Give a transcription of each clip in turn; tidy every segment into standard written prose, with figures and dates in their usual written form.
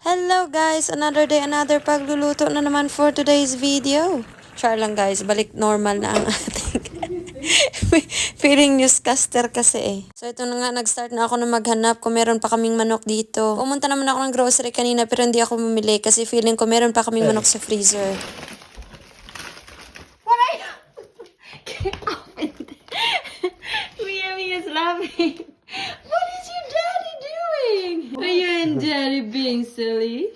Hello guys! Another day, another pagluluto na naman for today's video. Char lang guys, balik normal na ang ating feeling newscaster kasi eh. So ito na nga, nag-start na ako na maghanap kung meron pa kaming manok dito. Pumunta naman ako ng grocery kanina pero hindi ako bumili kasi feeling ko meron pa kaming manok sa freezer. What are you? Get off it. Mia's laughing. What is your daddy doing? Are you and daddy being silly?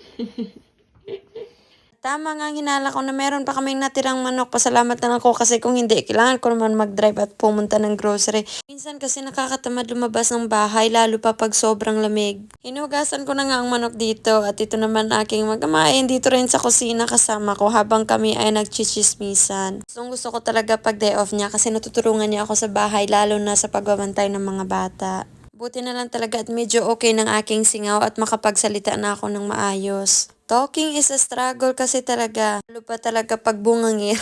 Tama nga, hinala ko na meron pa kaming natirang manok. Pasalamat na ako kasi kung hindi, kailangan ko naman mag-drive at pumunta ng grocery. Minsan kasi nakakatamad lumabas ng bahay, lalo pa pag sobrang lamig. Hinugasan ko na nga ang manok dito at ito naman aking magkamain dito rin sa kusina kasama ko habang kami ay nagchichismisan. Gusto ko talaga pag day off niya kasi natutulungan niya ako sa bahay lalo na sa pagbabantay ng mga bata. Buti na lang talaga at medyo okay ng aking singaw at makapagsalita na ako ng maayos. Talking is a struggle kasi talaga. Lalo pa talaga pag bungangira.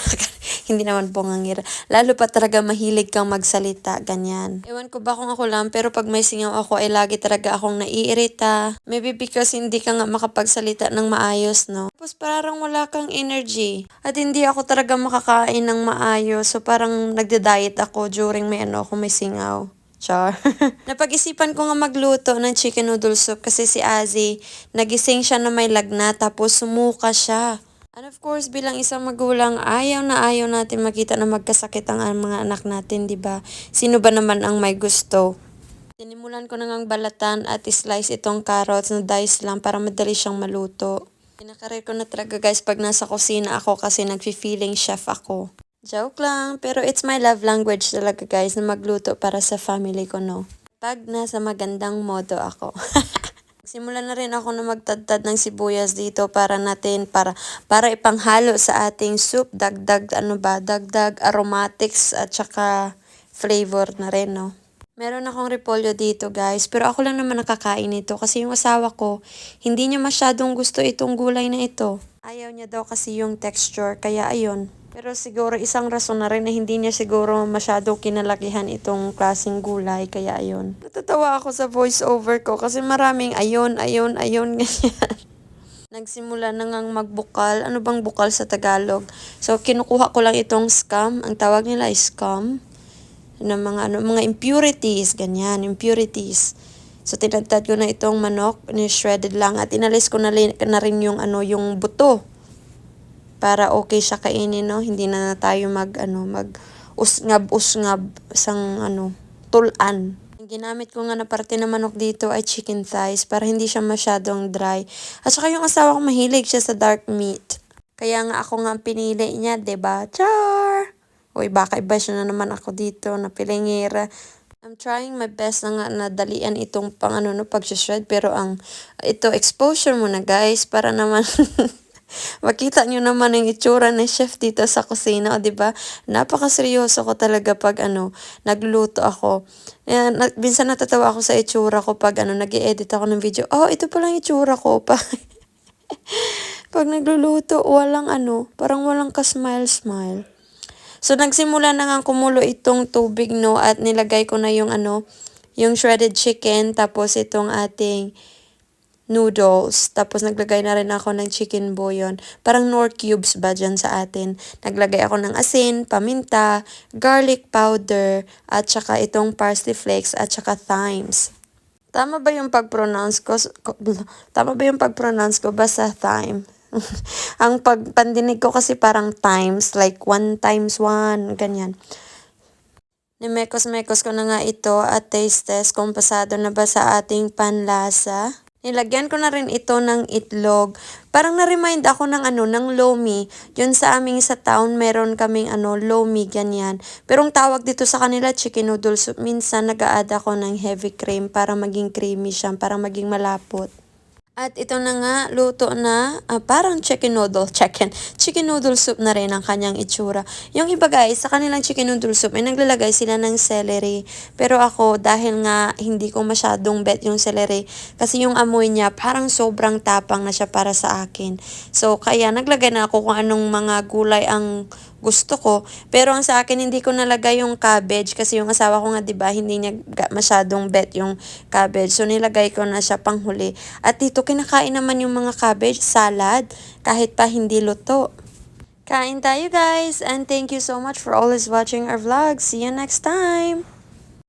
Hindi naman bungangira. Lalo pa talaga mahilig kang magsalita. Ganyan. Ewan ko ba kung ako lang, pero pag may singaw ako ay lagi talaga akong naiirita. Maybe because hindi ka nga makapagsalita ng maayos, no? Tapos parang wala kang energy. At hindi ako talaga makakain ng maayos. So parang nagda-diet ako during may may singaw. Char. Napag-isipan ko nga magluto ng chicken noodle soup kasi si Azzy, nagising siya na may lagnat tapos sumuka siya. And of course, bilang isang magulang, ayaw natin makita na magkasakit ang mga anak natin, di ba? Sino ba naman ang may gusto? Sinimulan ko na ngang balatan at slice itong carrots na dice lang para madali siyang maluto. Pinakarir ko na talaga guys pag nasa kusina ako kasi nagfi-feeling chef ako. Joke lang, pero it's my love language talaga guys na magluto para sa family ko, no? Pag nasa magandang modo ako. Simulan na rin ako na magtadtad ng sibuyas dito para ipanghalo sa ating soup. Dagdag aromatics at saka flavor na rin, no? Meron akong repolyo dito guys, pero ako lang naman nakakain ito kasi yung asawa ko, hindi niya masyadong gusto itong gulay na ito. Ayaw niya daw kasi yung texture, kaya ayun. Pero siguro isang rason na rin na hindi niya siguro masyado kinalakihan itong klaseng gulay, kaya ayun. Natatawa ako sa voice over ko kasi maraming ayun, ganyan. Nagsimula na ngang magbukal. Ano bang bukal sa Tagalog? So, kinukuha ko lang itong scum. Ang tawag nila ay scum. Ng mga impurities, ganyan, impurities. So, tinadtad ko na itong manok, ni-shredded lang, at inalis ko na rin yung, yung buto. Para okay siya kainin, no? Hindi na tayo usngab-usngab sang, tulan. Ang ginamit ko nga na parte ng manok dito ay chicken thighs para hindi siya masyadong dry. At saka yung asawa ko mahilig siya sa dark meat. Kaya nga ako nga ang pinili niya, diba? Char! Uy, baka iba siya na naman ako dito na pilingera. I'm trying my best na nga nadalian itong pag-shred. Pero ito, exposure muna guys para naman makita nyo naman ang itsura ng chef dito sa kusina, o diba? Napakaseryoso ko talaga pag nagluluto ako. Minsan natatawa ako sa itsura ko pag nag-i-edit ako ng video. Oh, ito palang itsura ko pa. Pag nagluluto, parang walang ka-smile-smile. So, nagsimula na nga kumulo itong tubig, no? At nilagay ko na yung shredded chicken, tapos itong ating noodles. Tapos naglagay na rin ako ng chicken bouillon. Parang Knorr cubes ba dyan sa atin. Naglagay ako ng asin, paminta, garlic powder, at saka itong parsley flakes, at saka thymes. Tama ba yung pag-pronounce ko? Basta thyme. Ang pandinig ko kasi parang times, like 1 times 1, ganyan. Nimekos-mekos ko na nga ito at taste test kung pasado na ba sa ating panlasa. Nilagyan ko na rin ito ng itlog. Parang na-remind ako ng lomi. Yun sa aming sa town, meron kaming lomi, ganyan. Pero ang tawag dito sa kanila, chicken noodle soup. Minsan nag-a-add ako ng heavy cream para maging creamy siya, para maging malapot. At ito na nga, luto na, parang chicken noodle soup na rin ang kanyang itsura. Yung iba guys, sa kanilang chicken noodle soup, ay naglalagay sila ng celery. Pero ako, dahil nga hindi ko masyadong bet yung celery, kasi yung amoy niya, parang sobrang tapang na siya para sa akin. So, kaya naglagay na ako kung anong mga gulay ang gusto ko. Pero ang sa akin, hindi ko nalagay yung cabbage kasi yung asawa ko nga, 'di ba, hindi niya masyadong bet yung cabbage. So nilagay ko na siya panghuli. At dito kinakain naman yung mga cabbage salad kahit pa hindi luto. Kain tayo guys, and thank you so much for always watching our vlog. See you next time!